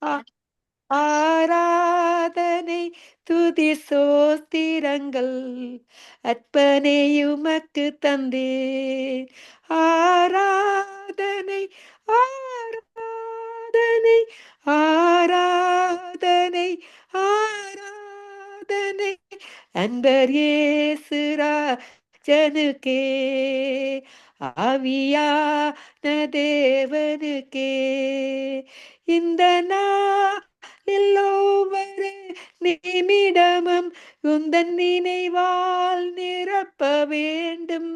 ஆ- ஆராதனை துதி சோஸ்திரங்கள் அற்பனையுமக்கு தந்தேன். ஆராதனை ஆராதனை ஆராதனை ஆராதனை அன்பர் இயேசுரா ஜனுக்கே ஆவியான தேவனுக்கே இந்த நாளில் ஒவ்வொரு நிமிடமும் உந்தன் நினைவால் நிரப்ப வேண்டும்.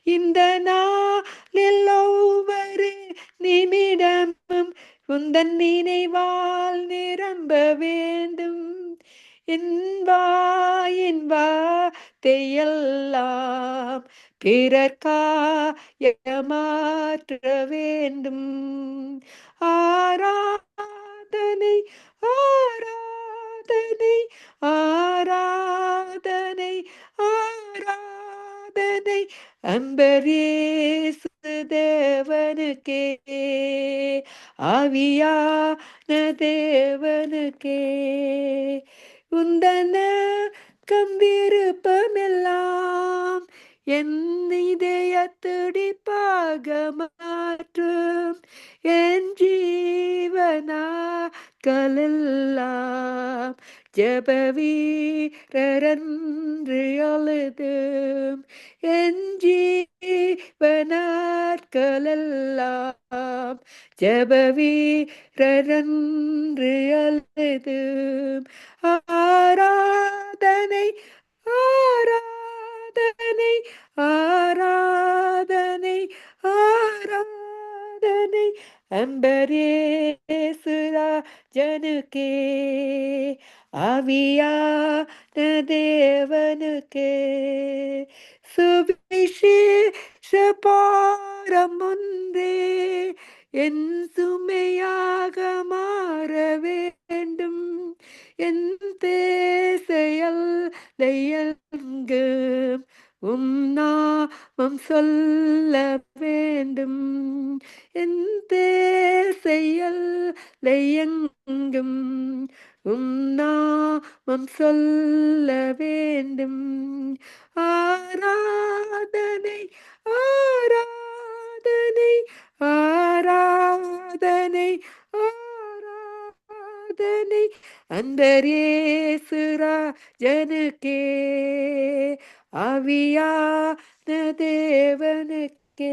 இந்த நாளில் ஒவ்வொரு நிமிடமும் உந்தன் நினைவால் நிரம்ப வேண்டும். என் வார்த்தையெல்லாம் பிறர்க்காய மாற்ற வேண்டும். ஆராதனை ஆராதனை ஆராதனை ஆராதனை அம்பரேசு தேவனுக்கே ஆவியான தேவனுக்கே உந்தன கம்பிருப்பமெல்லாம் என் இதய துடிப்பாக மாற்றும். என் ஜீவனாக்களெல்லாம் ஜெப வீரரன்று அழுதும். என் ஜீவனாட்களெல்லாம் ஜெப வீரரன்று அழுதும். ஆராதனை ஆராதனை ஆராதனை ஆராதனை அம்பரேசுரா ஜனுக்கே ஆவியான தேவனுக்கே சுவிசேஷ பாரம் ஒன்றே என் சுமையாக மாற வேண்டும். என் தேசையல் எங்கும் நாமம் சொல்ல வேண்டும். என் தேசையல் எங்கும் நாமம் சொல்ல வேண்டும். ஆராதனை ஆராதனை ஆராதனை ஆராதனை அன்பரேசுரா ஜனுக்கே ஆவியான தேவனுக்கே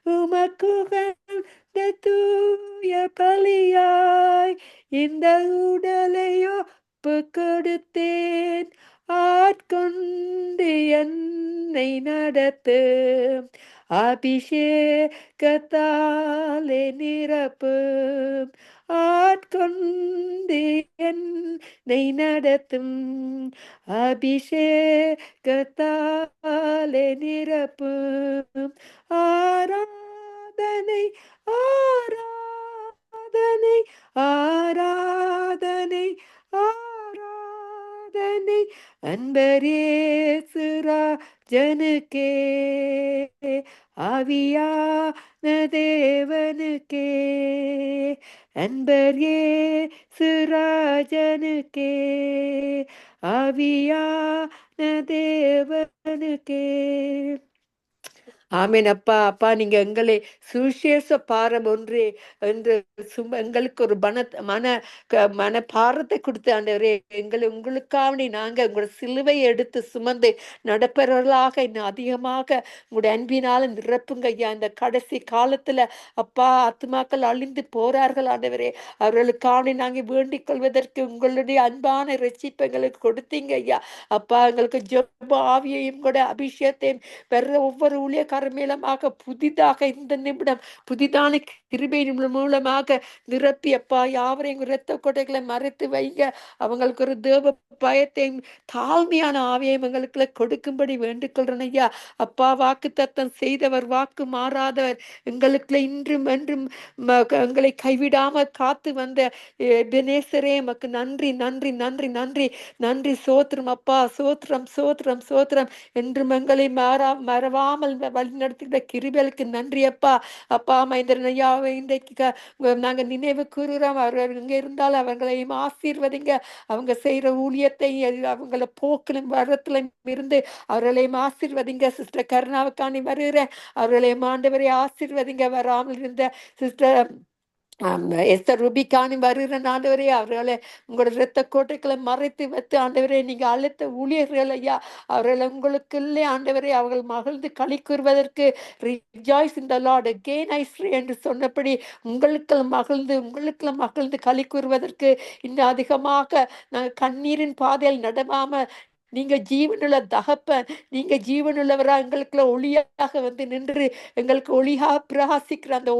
உமக்குகந்த தூய பலியாய் இந்த உடலையோ கொடுத்தேன். ஆட்கொண்டு என்னை நடத்தும் அபிஷேகத்தாலே நிரப்பும். ஆட்கொண்டு என்னை நடத்தும் அபிஷேகத்தாலே நிரப்பும். ஆராதனை ஆராதனை ஆராதனை ஆராதனை அன்பரேசுரா ஜனுக்கே ஆவியான தேவனுக்கே அன்பர் இயேசுரா ஜனுக்கே ஆவியான தேவனுக்கே. ஆமேன் அப்பா. அப்பா நீங்க எங்களை சுவிசேஷ பாரம் ஒன்று என்று எங்களுக்கு ஒரு மன பாரத்தை கொடுத்து ஆண்டவரே உங்களுக்காக நாங்க உங்களோட சிலுவை எடுத்து சுமந்து நடப்பவர்களாக இன்னும் அதிகமாக உங்களுடைய அன்பினால நிரப்புங்க ஐயா. இந்த கடைசி காலத்துல அப்பா ஆத்துமாக்கள் அழிந்து போறார்கள் ஆண்டவரே. அவர்களுக்காக நாங்க வேண்டிக் கொள்வதற்கு உங்களுடைய அன்பான ரட்சிப்பை எங்களுக்கு கொடுத்தீங்க ஐயா. அப்பா எங்களுக்கு ஜெப ஆவியையும் கூட அபிஷேகத்தையும் பெற ஒவ்வொரு ஊழியக்கார மேலமாக புதிதாக இந்த நிமிடம் புதிதான கிருபை மூலமாக நிரப்பி அப்பா யாவரையும் இரத்த கொடைகளை மறைத்து வைங்க. அவங்களுக்கு ஒரு தேவ பயத்தையும் தாழ்மையான ஆவியையும் எங்களுக்கு கொடுக்கும்படி வேண்டிக் கொள்றேன் ஐயா. அப்பா வாக்கு தத்தம் செய்தவர் வாக்கு மாறாதவர் எங்களுக்கு இன்றும் என்றும் எங்களை கைவிடாம காத்து வந்த எபெனேசரே எமக்கு நன்றி நன்றி நன்றி நன்றி நன்றி. சோத்திரம் அப்பா சோத்திரம் சோத்திரம் சோத்திரம் என்றும் எங்களை மறவாமல் வழி நடத்துகிற கிருபைகளுக்கு நன்றி அப்பா. அப்பா மகேந்திரன் ஐயாவை இன்றைக்கு நாங்க நினைவு கூறுகிறோம். அவர்கள் இங்கே இருந்தாலும் அவர்களையும் ஆசீர்வதிங்க. அவங்க செய்யற ஊழியத்தை அவங்கள போக்கிலும் வரத்திலும் இருந்து அவர்களையும் ஆசீர்வதிங்க. சிஸ்டர் கருணாவுக்காண்டி வருகிறேன். அவர்களையும் ஆண்டவரை ஆசீர்வதிங்க. வராமல் இருந்த சிஸ்டர் எஸ்தர் ரூபிக்கானி வருகிற ஆண்டவரே, அவர்களை உங்களோட இரத்த கோட்டைகளை மறைத்து வைத்து ஆண்டவரே, நீங்க அழைத்த ஊழியர்கள் ஐயா, அவர்களை உங்களுக்குள்ளே ஆண்டவரே அவர்கள் மகிழ்ந்து களி கூறுவதற்கு ரிஜாய்ஸ் இந்த லார்ட் அகெயின் ஐ ஸ்ரீ என்று சொன்னபடி உங்களுக்கு மகிழ்ந்து களி கூறுவதற்கு இன்னும் அதிகமாக நாங்கள் கண்ணீரின் பாதையில் நடவாம நீங்க ஜீவனுள்ள தகப்பன், நீங்க ஜீவனுள்ளவரா எங்களுக்குள்ள ஒளியாக வந்து நின்று எங்களுக்கு ஒளியாக பிரகாசிக்கிற அந்த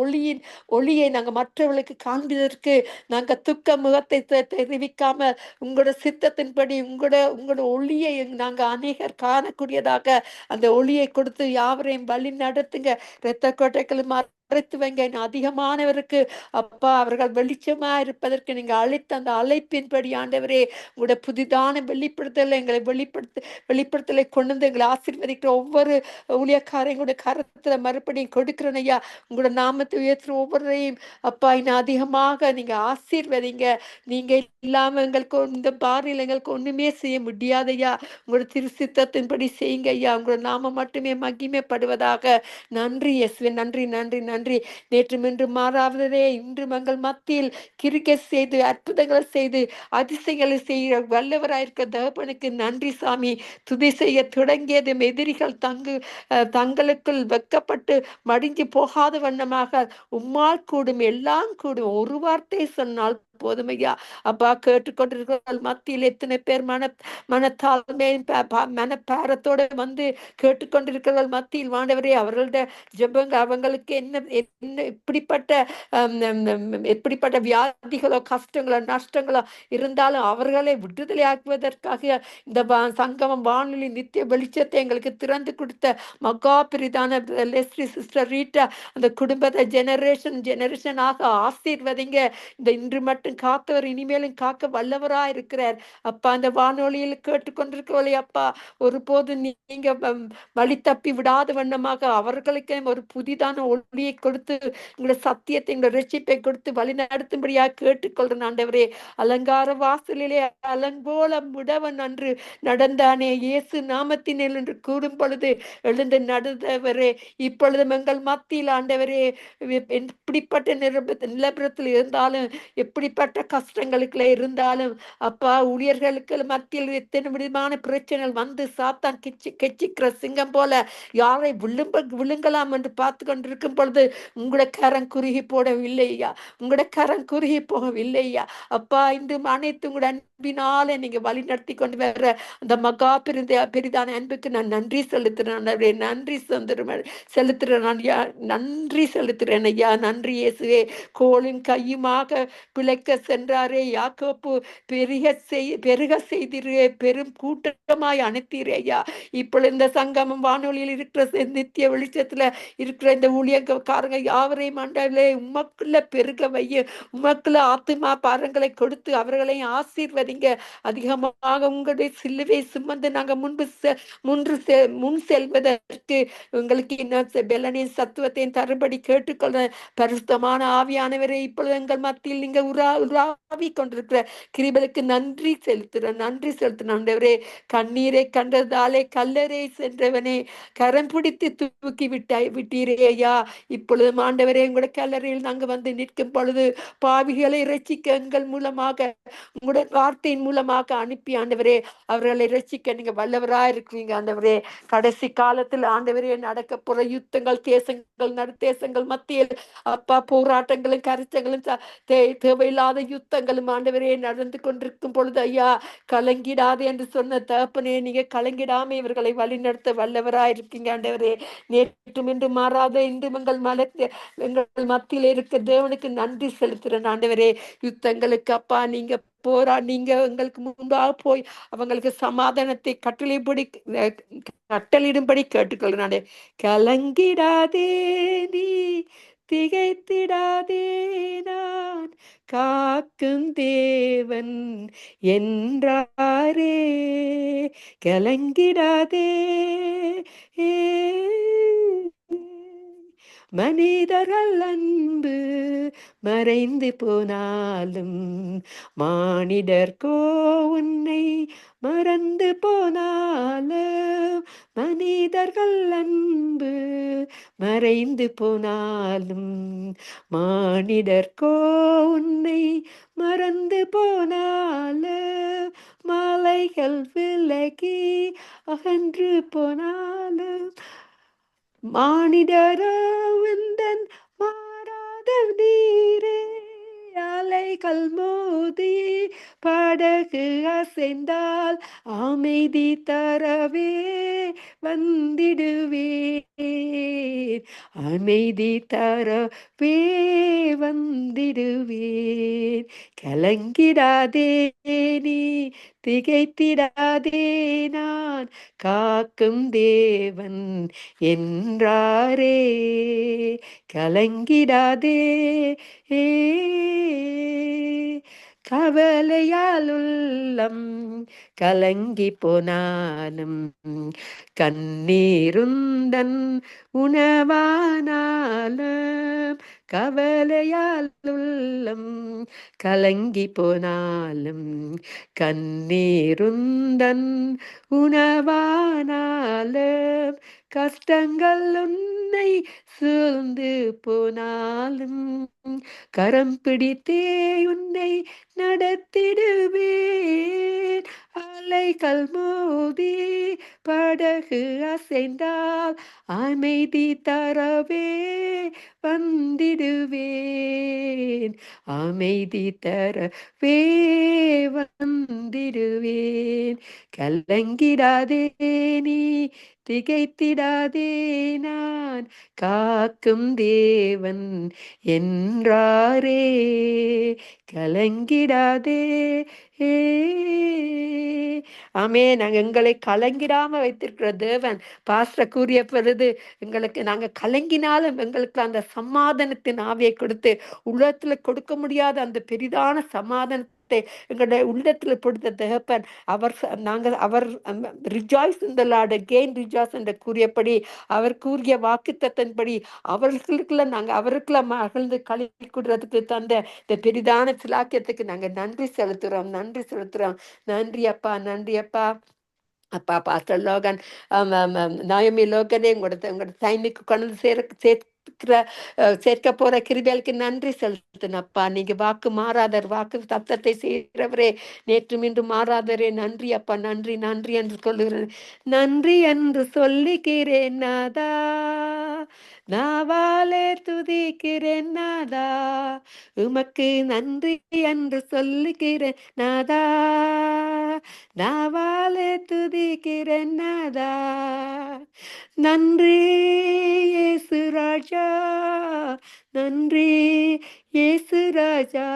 ஒளியை நாங்கள் மற்றவர்களுக்கு காண்பதற்கு நாங்கள் துக்க முகத்தை தெரிவிக்காம உங்களோட சித்தத்தின்படி உங்களோட ஒளியை நாங்கள் அநேகர் காணக்கூடியதாக அந்த ஒளியை கொடுத்து யாவரையும் வழி நடத்துங்க. இரத்த கோட்டைகள் மறைத்து வைங்க. இன்னும் அதிகமானவருக்கு அப்பா அவர்கள் வெளிச்சமா இருப்பதற்கு நீங்க அழைத்த அந்த அழைப்பின்படி ஆண்டவரே உங்களோட புதிதான வெளிப்படுத்தலை எங்களை வெளிப்படுத்தலை கொண்டு வந்து எங்களை ஆசீர்வதிக்கிற ஒவ்வொரு ஊழியக்காரங்களுடைய கருத்துல மறுபடியும் கொடுக்கிறேன் ஐயா. உங்களோட நாமத்தை உயர்த்துற ஒவ்வொருவரையும் அப்பா இன்னும் அதிகமாக நீங்க ஆசீர்வதிங்க. நீங்க இல்லாம எங்களுக்கு இந்த பாறையில் எங்களுக்கு ஒண்ணுமே செய்ய முடியாதையா. உங்களோட திருசித்தத்தின்படி செய்யுங்க ஐயா. உங்களோட நாம மட்டுமே மகிமைப்படுவதாக. நன்றி இயேசுவே, நன்றி நன்றி நன்றி. நேற்றும் இன்று மாறாவதே இன்று எங்கள் மத்தியில் கிரிக்கை செய்து அற்புதங்களை செய்து அதிசயங்களை செய்ய வல்லவராயிருக்க தகப்பனுக்கு நன்றி சாமி. துதி செய்ய தொடங்கியதும் எதிரிகள் தங்களுக்குள் வெக்கப்பட்டு மடிஞ்சு போகாத வண்ணமாக உம்மால் கூடும் எல்லாம் கூடும் ஒரு வார்த்தை சொன்னால் போதுமையா. அப்பா கேட்டுக்கொண்டிருக்கிற மத்தியில் எத்தனை பேர் மனத்தாழ்மையும் மனப்பாரத்தோட வந்து கேட்டுக்கொண்டிருக்கிற மத்தியில் வாண்டவரே அவர்களோட ஜெபங்க அவங்களுக்கு எப்படிப்பட்ட வியாதிகளோ கஷ்டங்களோ நஷ்டங்களோ இருந்தாலும் அவர்களை விடுதலை ஆக்குவதற்காக இந்த சங்கமம் வானொலி நித்திய வெளிச்சத்தை எங்களுக்கு திறந்து கொடுத்த மகா பிரிதான லெஸ்லி சிஸ்டர் ரீட்டா அந்த குடும்பத்தை ஜெனரேஷனாக ஆசீர்வதிங்க. இந்த இன்று மட்டும் காத்தவர் இனிமேலும் காக்க வல்லவரா இருக்கிறார் அப்பா. அந்த வானொலியில் கேட்டுக்கொண்டிருக்கவில்லை அப்பா, ஒருபோது நீங்க வழி தப்பி விடாத வண்ணமாக அவர்களுக்கு ஒரு புதிதான ஒளியை கொடுத்து உங்களோட சத்தியத்தை உங்களோட ரட்சிப்பை கொடுத்து வழி நடத்தும்படியாக கேட்டுக்கொள்றேன் ஆண்டவரே. அலங்கார வாசலிலே அலங்கோல முடவன் அன்று நடந்தானே இயேசு நாமத்தினில் என்று கூடும் பொழுது எழுந்து நடந்தவரே, இப்பொழுதும் எங்கள் மத்தியில் ஆண்டவரே எப்படிப்பட்ட நிலபுரத்தில் இருந்தாலும் எப்படிப்பட்ட கஷ்டங்களுக்குள்ள இருந்தாலும் அப்பா ஊழியர்களுக்கு மத்தியில் எத்தனை விதமான பிரச்சனைகள் வந்து சாத்தான் கெச்சிக்கிற சிங்கம் போல யாரை விழுங்கலாம் என்று பார்த்து கொண்டிருக்கும் பொழுது உங்களோட கரம் குறுகி போடவில்லையா, உங்களோட கரம் குறுகி போகவில்லையா அப்பா. இன்று அனைத்து உங்களோட அன்பினால நீங்க வழி நடத்தி கொண்டு வர்ற அந்த மகா பெரிதான அன்புக்கு நான் நன்றி செலுத்துறேன். நன்றி செலுத்துறேன் நன்றி செலுத்துறேன் ஐயா. நன்றி இயேசுவே. கோளின் கையுமாக பிழைக்க சென்றாரே யாக்கோப்பு பெருக செய்திரே பெரும் கூட்டமாய் அனுத்தீரே ஐயா. இப்பொழுது இந்த சங்கமம் வானொலியில் இருக்கிற நித்திய வெளிச்சத்துல இருக்கிற இந்த ஊழியக்காரங்க யாவரையும் ஆண்டவரே உமக்குள்ள பெருக வைய, உமக்குள்ள ஆத்துமா பாரங்களை கொடுத்து அவர்களையும் ஆசீர்வதிங்க. அதிகமாக உங்களுடைய சிலுவை சுமந்து நாங்க முன் செல்வதற்கு உங்களுக்கு இன்னும் பெலனின் சத்துவத்தையும் தரும்படி கேட்டுக்கொள்ள பரிசுத்தமான ஆவியானவரை இப்பொழுது எங்கள் மத்தியில் நீங்க உலாவி கொண்டிருக்கிற கிருபைக்கு நன்றி செலுத்துறேன் ஆண்டவரே. கண்ணீரை கண்டதாலே கல்லறை சென்றவனே கரம் பிடித்து தூக்கி விட்டீரே ஐயா. இப்பொழுது ஆண்டவரே உங்களோட கல்லறையில் நாங்க வந்து நிற்கும் பொழுது பாவிகளை ரட்சிக்க எங்கள் மூலமாக உங்களுடைய வார்த்தையின் மூலமாக அனுப்பி ஆண்டவரே அவர்களை ரட்சிக்க நீங்க வல்லவரா இருக்கிறீங்க ஆண்டவரே. கடைசி காலத்தில் ஆண்டவரே நடக்க போற யுத்தங்கள் தேசங்கள் மத்தியில் அப்பா போராட்டங்களும் கருத்தங்களும் தேவையில்லாத யுத்தங்களும் ஆண்டவரே நடந்து கொண்டிருக்கும் பொழுது ஐயா கலங்கிடாது என்று சொன்ன தகப்பனே நீங்க கலங்கிடாம இவர்களை வழிநடத்த வல்லவரா இருக்கீங்க ஆண்டவரே. நேற்றும் இன்று மாறாத இன்றும் எங்கள் மத்தியில் இருக்க தேவனுக்கு நன்றி செலுத்துறேன் ஆண்டவரே. யுத்தங்களுக்கு அப்பா நீங்க நீங்க எங்களுக்கு முன்பாக போய் அவங்களுக்கு சமாதானத்தை கட்டளிடும்படி கேட்டுக்கொள்றானே. கலங்கிடாதே நீ திகைத்திடாதே நான் காக்கும் தேவன் என்றாரே. கலங்கிடாதே மனிதர்கள் அன்பு மறைந்து போனாலும் மானிடர்கோ உன்னை மறந்து போனாலும் மனிதர்கள் அன்பு மறைந்து போனாலும் மானிடர்கோ உன்னை மறந்து போனாலும் மாலைகள் விலகி அகன்று போனாலும் மானிடராவந்தன் மாறாத நீரே அலைகள் மோதி படகு அசைந்தால் அமைதி தரவே வந்திடுவேன் அமைதி தரவே வந்திடுவேன் கலங்கிடாதே நீ திகைத்திடாதே நான் காக்கும் தேவன் என்றாரே கலங்கிடாதே ஏ கவலையால் உள்ளம் கலங்கி போனாலும் கண்ணீருந்தன் உணவானாலும் கவலையால் உள்ளம் கலங்கி போனாலும் கண்ணீருந்தன் உணவானாலும் கஷ்டங்கள் உன்னை சூழ்ந்து போனாலும் கரம் பிடித்தே உன்னை நடத்திடுவேன் அலைகள் மோதி படகு அசைந்தால் அமைதி தரவே வந்திடுவேன் அமைதி தரவே வந்திடுவேன் கலங்கிடாதே நீ திகைத்திடாதே நான் காக்கும் தேவன் என்றாரே கலங்கிடாதே ஏ ஆமே நாங்க எங்களை கலங்கிடாம வைத்திருக்கிற தேவன் பாஸ்டர் கூறிய பொழுது எங்களுக்கு நாங்க கலங்கினாலும் எங்களுக்கு அந்த சமாதானத்தின் ஆவியை கொடுத்து உள்ளத்துல கொடுக்க முடியாத அந்த பெரிதான சமாதானத்தை எங்களுடைய உள்ளத்துல கொடுத்த தகப்பன் அவர் ரிஜாய்ஸ் இந்த லார்ட் அகெயின் ரிஜாய்ஸ் என்று கூறியபடி அவர் கூறிய வாக்குத்தத்தின்படி அவர்களுக்குள்ள நாங்க அவருக்குள்ள மகிழ்ந்து களி கூடுறதுக்கு தந்த இந்த பெரிதான சிலாக்கியத்துக்கு நாங்க நன்றி செலுத்துறோம் நன்றி அப்பா அப்பா பாஸ்டர் லோகன் நாயமி லோகனே உங்களோட டைமுக்கு கொண்டு சேர்க்க போற கிருபைகளுக்கு நன்றி செலுத்தினப்பா நீங்க வாக்கு மாறாதர் வாக்கு சத்தத்தை செய்கிறவரே நேற்றும் இன்று மாறாதரே நன்றி அப்பா நன்றி என்று சொல்லுகிறேன் நன்றி என்று சொல்லிக்கிறேன் நாதா நாவாலே துதிக்கிறேன் நாதா உமக்கு நன்றி என்று சொல்லுகிறேன் நாதா நாவாலே துதிக்கிறேன் நாதா நன்றி இயேசு ராஜா நன்றி இயேசு ராஜா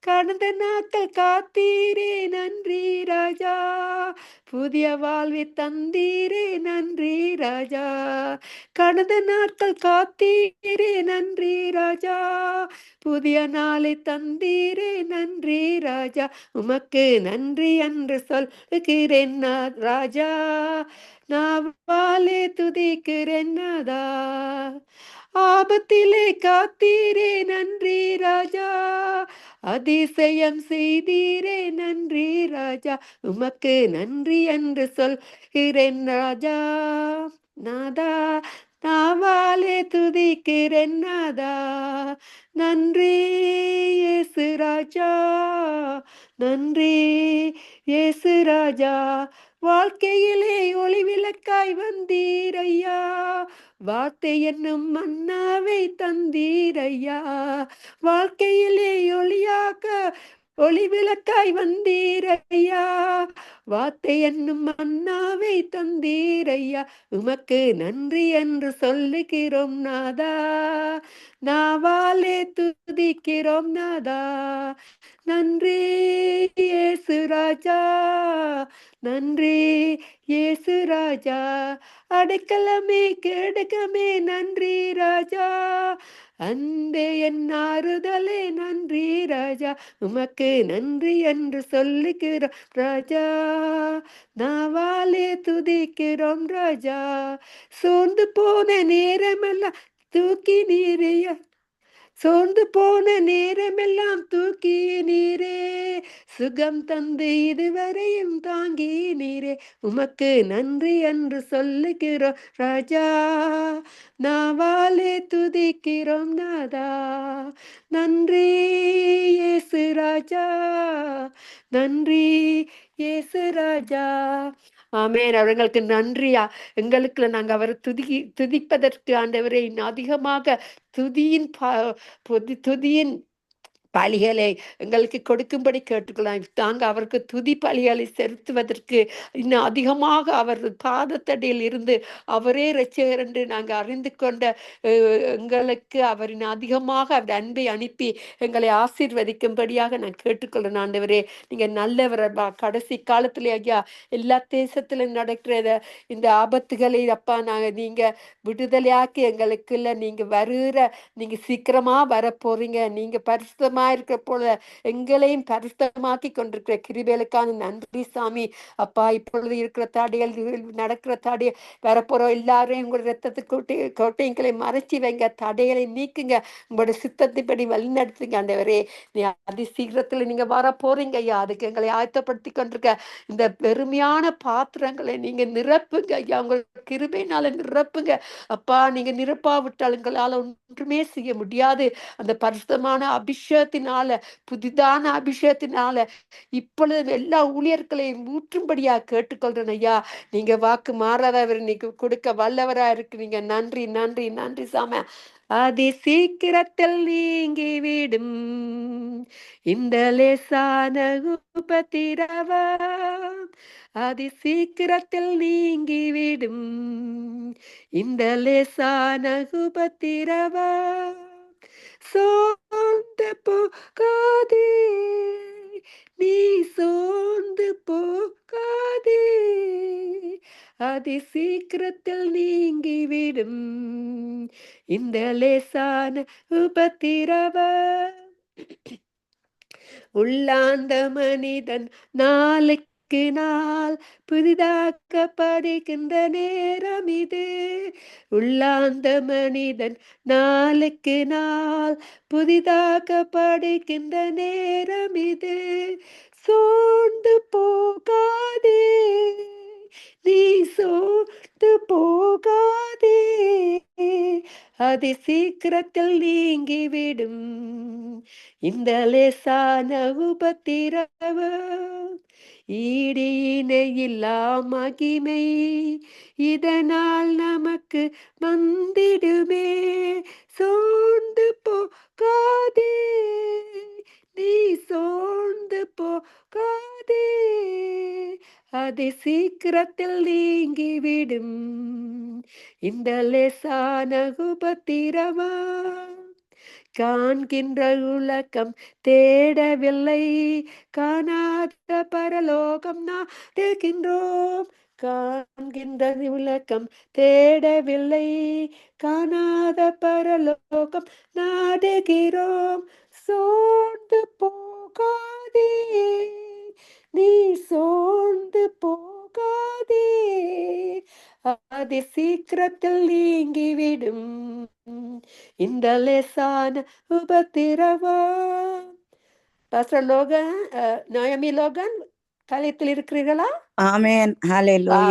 கடந்த நாட்கள் காத்தீரே நன்றி ராஜா புதிய வாழ்வை தந்தீரே நன்றி ராஜா கடந்த நாட்கள் காத்தீரே நன்றி ராஜா புதிய நாளை தந்தீரே நன்றி ராஜா உமக்கு நன்றி என்று சொல்லுகிறேன் ராஜா நாவாலே துதிக்கிறேன் நாதா ஆபத்திலே காத்தீரே நன்றி ராஜா அதிசயம் செய்தீரே நன்றி ராஜா உமக்கு நன்றி என்று சொல்கிறேன் ராஜா நாதா நாவாலே துதிக்கிறேன் நாதா நன்றி இயேசு ராஜா நன்றி இயேசு ராஜா வாழ்க்கையிலே ஒளி விளக்காய் வந்தீரையா வார்த்தை என்னும் மன்னாவை தந்தீரையா வாழ்க்கையிலே ஒளி விளக்காய் வந்தீரையா வார்த்தை என்னும் மன்னாவை தந்தீரையா உமக்கு நன்றி என்று சொல்லுகிறோம் நாதா நாவாலே துதிக்கிறோம் நாதா நன்றி இயேசு ராஜா நன்றி இயேசு ராஜா அடைக்கலமே கேடகமே நன்றி ராஜா அன்பே என் ஆறுதலே நன்றி ராஜா உமக்கு நன்றி என்று சொல்லுகிறோம் ராஜா நாவாலே துதிக்கிறோம் ராஜா சோர்ந்து போன நேரமெல்லாம் தூக்கி நீரே சோர்ந்து போன நேரமெல்லாம் தூக்கி நீரே, சுகம் தந்து இதுவரையும் தாங்கி நீரே, உமக்கு நன்றி என்று சொல்லுகிறோம் ராஜா, நாவாலே துதிக்கிறோம் நாதா, நன்றி இயேசு ராஜா, நன்றி இயேசு ராஜா. ஆமென். அவர்களுக்கு நன்றியா, எங்களுக்கு நாங்க அவரை துதிப்பதற்கு ஆண்டவரை இன்னும் அதிகமாக துதியின் துதியின் பலிகளை எங்களுக்கு கொடுக்கும்படி கேட்டுக்கலாம். தாங்க அவருக்கு துதி பலிகளை செலுத்துவதற்கு இன்னும் அதிகமாக அவர் பாதத்தடியில் இருந்து அவரே இரட்சகர் என்று நாங்கள் அறிந்து கொண்ட எங்களுக்கு அவரின் அதிகமாக அவர் அன்பை அனுப்பி எங்களை ஆசீர்வதிக்கும்படியாக நான் கேட்டுக்கொள்றேன். ஆண்டவரே, நீங்க நல்லவரப்பா. கடைசி காலத்துல ஐயா எல்லா தேசத்திலும் நடக்கிற இந்த ஆபத்துகளை அப்பா நீங்க விடுதலையாக்கி எங்களுக்குள்ள நீங்க நீங்க சீக்கிரமா வர போறீங்க. நீங்க பரிசுத்தமா இருக்கிற போல எங்களையும் பரிசுத்தமாக்கி கொண்டிருக்கிற கிருபைகளுக்கான நன்றி சாமி. அப்பா, இப்பொழுது இருக்கிற தடைகள், நடக்கிற தடை, வரப்போற எல்லாரையும் உங்களோட ரத்தத்தை கோட்டைங்களை மறைச்சி வைங்க, தடைகளை நீக்குங்க, உங்களோட சித்தத்தைப்படி வழி நடத்துங்க ஆண்டவரே. நீ அதி சீக்கிரத்துல நீங்க வர போறீங்க ஐயா. அதுக்கு எங்களை ஆயத்தப்படுத்தி கொண்டிருக்க இந்த பெருமையான பாத்திரங்களை நீங்க நிரப்புங்க ஐயா, உங்கள் கிருபையினால நிரப்புங்க அப்பா. நீங்க நிரப்பாவிட்டால் எங்களால் ஒன்றுமே செய்ய முடியாது. அந்த பரிசுத்தமான அபிஷேகத்தினால, புதிதான அபிஷேகத்தினால இப்பொழுது எல்லா ஊழியர்களையும் ஊற்றும்படியா கேட்டுக்கொள்றேன் ஐயா. நீங்க வாக்கு மாறாதவர், நீங்க கொடுக்க வல்லவரா இருக்கிறீங்க. நன்றி நன்றி நன்றி சாம. அதி சீக்கிரத்தில் நீங்கிவிடும் இந்த லேசான உபத்திரவம், அதி சீக்கிரத்தில் நீங்கிவிடும் இந்த லேசான உபத்திரவம், சோர்ந்து போகாதே நீ, சோர்ந்து போகாதே, அதி சீக்கிரத்தில் நீங்கிவிடும் இந்த லேசான உபத்திரவம். உள்ளாந்த மனிதன் நாளுக்கு நாள் புதிதாக்கப்படுகின்ற நேரம் இது, உள்ளாந்த மனிதன் நாளுக்கு நாள் புதிதாக்கப்படுகின்ற நேரம் இது, சோர்ந்து போகாதே நீ, சோர்ந்து போகாதே, அதி சீக்கிரத்தில் நீங்கிவிடும் இந்த லேசான உபத்திரவம். ஈடிணையில்லா மகிமை இதனால் நமக்கு வந்திடுமே, சோர்ந்து போகாதே நீ, சோர்ந்து போகாதே, அதி சீக்கிரத்தில் நீங்கிவிடும் இந்த லேசான உபத்திரவம். காண்கின்ற உலகம் தேடவில்லை, காணாத பரலோகம் நாடுகின்றோம். காண்கின்ற உலகம் தேடவில்லை, காணாத பரலோகம் நாடுகிறோம். சோர்ந்து போகாதே நீ, சோர்ந்து போகாதே, அதி சீக்கிரத்தில் நீங்கிவிடும் இந்த லேசான உபத்திரவம். பாஸ்டர் லோகன், நோயமி லோகன், கலையத்தில் இருக்கிறீர்களா? ஆமென். ஹல்லேலூயா.